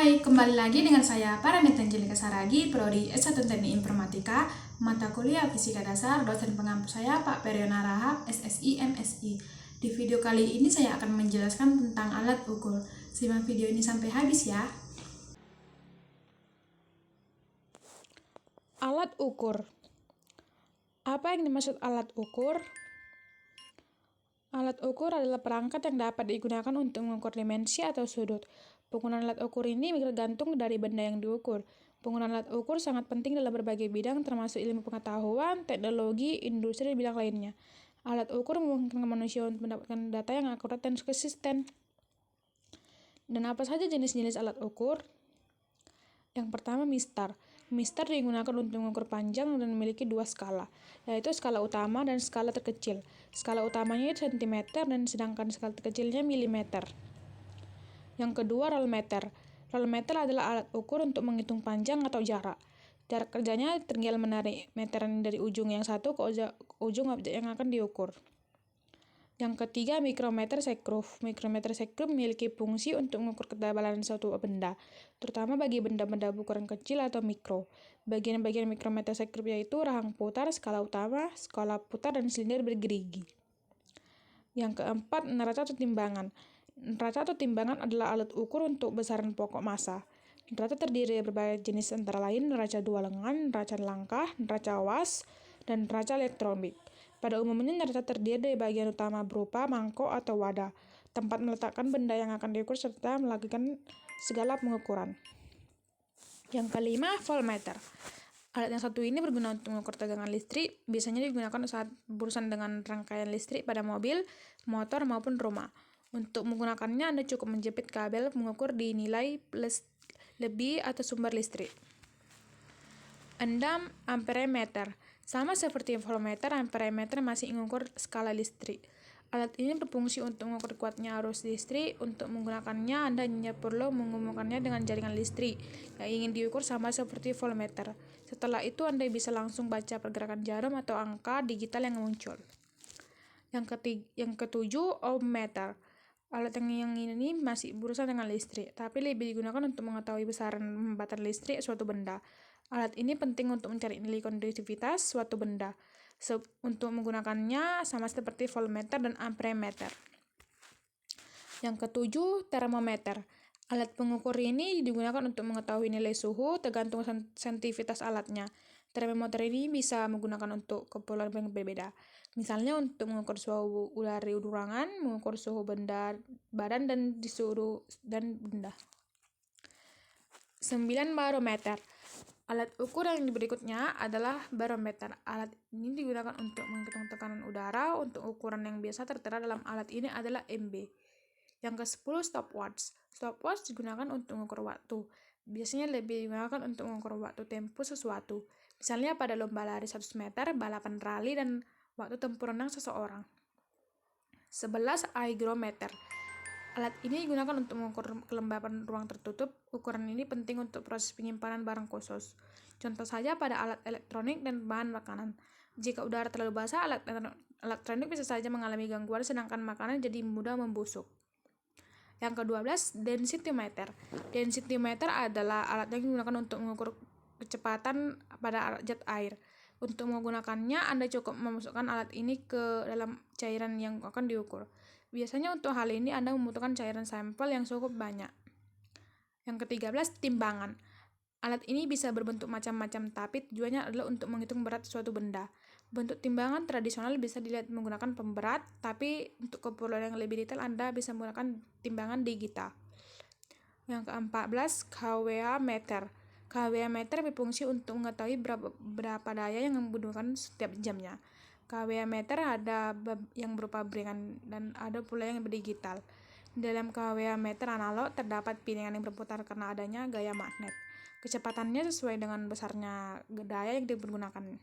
Hai, kembali lagi dengan saya Paramitha Angelika Saragi, Prodi S1 Teknik Informatika, mata kuliah Fisika Dasar, dosen pengampu saya Pak Periona Rahab, SSI, MSI. Di video kali ini saya akan menjelaskan tentang alat ukur. Simak video ini sampai habis ya. Alat ukur. Apa yang dimaksud alat ukur? Alat ukur adalah perangkat yang dapat digunakan untuk mengukur dimensi atau sudut. Penggunaan alat ukur ini tergantung dari benda yang diukur. Penggunaan alat ukur sangat penting dalam berbagai bidang termasuk ilmu pengetahuan, teknologi, industri, dan bidang lainnya. Alat ukur memungkinkan manusia untuk mendapatkan data yang akurat dan konsisten. Dan apa saja jenis-jenis alat ukur? Yang pertama, mistar. Mistar digunakan untuk mengukur panjang dan memiliki dua skala, yaitu skala utama dan skala terkecil. Skala utamanya cm dan sedangkan skala terkecilnya milimeter. Yang kedua, rolmeter. Rolmeter adalah alat ukur untuk menghitung panjang atau jarak. Jarak kerjanya tinggal menarik meteran dari ujung yang satu ke ujung objek yang akan diukur. Yang ketiga, mikrometer sekrup. Mikrometer sekrup memiliki fungsi untuk mengukur ketebalan suatu benda, terutama bagi benda-benda berukuran kecil atau mikro. Bagian-bagian mikrometer sekrup yaitu rahang putar, skala utama, skala putar, dan silinder bergerigi. Yang keempat, neraca atau timbangan. Neraca atau timbangan adalah alat ukur untuk besaran pokok massa. Neraca terdiri dari berbagai jenis antara lain neraca dua lengan, neraca langkah, neraca was, dan neraca elektronik. Pada umumnya neraca terdiri dari bagian utama berupa mangkok atau wadah, tempat meletakkan benda yang akan diukur serta melakukan segala pengukuran. Yang kelima, voltmeter. Alat yang satu ini berguna untuk mengukur tegangan listrik, biasanya digunakan saat berurusan dengan rangkaian listrik pada mobil, motor, maupun rumah. Untuk menggunakannya, Anda cukup menjepit kabel pengukur di nilai lebih atau sumber listrik. 6. Amperemeter. Sama seperti voltmeter, amperemeter masih mengukur skala listrik. Alat ini berfungsi untuk mengukur kuatnya arus listrik. Untuk menggunakannya, Anda hanya perlu menghubungkannya dengan jaringan listrik yang ingin diukur sama seperti voltmeter. Setelah itu, Anda bisa langsung baca pergerakan jarum atau angka digital yang muncul. Yang ketujuh, ohmmeter. Alat yang ini masih berurusan dengan listrik, tapi lebih digunakan untuk mengetahui besaran hambatan listrik suatu benda. Alat ini penting untuk mencari nilai konduktivitas suatu benda. Untuk menggunakannya sama seperti voltmeter dan amperemeter. Yang ketujuh, termometer. Alat pengukur ini digunakan untuk mengetahui nilai suhu tergantung sensitivitas alatnya. Termometer ini bisa menggunakan untuk keperluan yang berbeda. Misalnya untuk mengukur suhu dari ruangan, mengukur suhu badan dan benda. 9. Barometer. Alat ukur yang berikutnya adalah barometer. Alat ini digunakan untuk menghitung tekanan udara. Untuk ukuran yang biasa tertera dalam alat ini adalah MB. Yang ke-10, stopwatch. Stopwatch digunakan untuk mengukur waktu. Biasanya lebih digunakan untuk mengukur waktu tempuh sesuatu. Misalnya pada lomba lari 100 meter, balapan rali, dan waktu tempuh renang seseorang. 11. Hygrometer. Alat ini digunakan untuk mengukur kelembapan ruang tertutup. Ukuran ini penting untuk proses penyimpanan barang khusus. Contoh saja pada alat elektronik dan bahan makanan. Jika udara terlalu basah, alat elektronik bisa saja mengalami gangguan, sedangkan makanan jadi mudah membusuk. Yang ke-12, densitometer. Densitometer adalah alat yang digunakan untuk mengukur kecepatan pada jet air. Untuk menggunakannya, Anda cukup memasukkan alat ini ke dalam cairan yang akan diukur. Biasanya untuk hal ini Anda membutuhkan cairan sampel yang cukup banyak. Yang ke-13, timbangan. Alat ini bisa berbentuk macam-macam, tapi tujuannya adalah untuk menghitung berat suatu benda. Bentuk timbangan tradisional bisa dilihat menggunakan pemberat, tapi untuk keperluan yang lebih detail Anda bisa menggunakan timbangan digital. Yang ke-14, kWh meter. kWh meter berfungsi untuk mengetahui berapa daya yang membutuhkan setiap jamnya. kWh meter ada yang berupa ringan dan ada pula yang digital. Dalam kWh meter analog terdapat piringan yang berputar karena adanya gaya magnet. Kecepatannya sesuai dengan besarnya daya yang dipergunakan.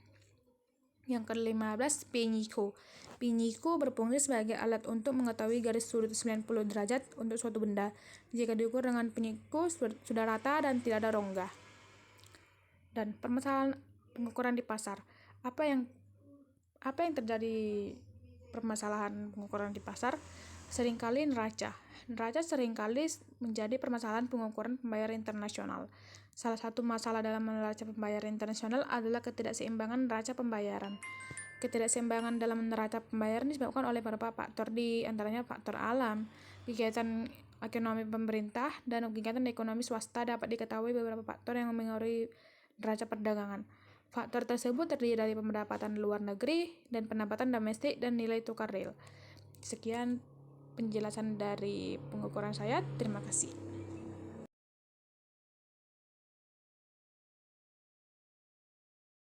Yang ke-15, pinyiku. Pinyiku berfungsi sebagai alat untuk mengetahui garis sudut 90 derajat untuk suatu benda. Jika diukur dengan pinyiku sudah rata dan tidak ada rongga. Dan permasalahan pengukuran di pasar. Apa yang terjadi permasalahan pengukuran di pasar? Seringkali neraca. Neraca seringkali menjadi permasalahan pengukuran pembayaran internasional. Salah satu masalah dalam neraca pembayaran internasional adalah ketidakseimbangan neraca pembayaran. Ketidakseimbangan dalam neraca pembayaran disebabkan oleh beberapa faktor, di antaranya faktor alam, kegiatan ekonomi pemerintah, dan kegiatan ekonomi swasta. Dapat diketahui beberapa faktor yang mempengaruhi neraca perdagangan. Faktor tersebut terdiri dari pendapatan luar negeri dan pendapatan domestik dan nilai tukar real. Sekian penjelasan dari pengukuran saya. Terima kasih.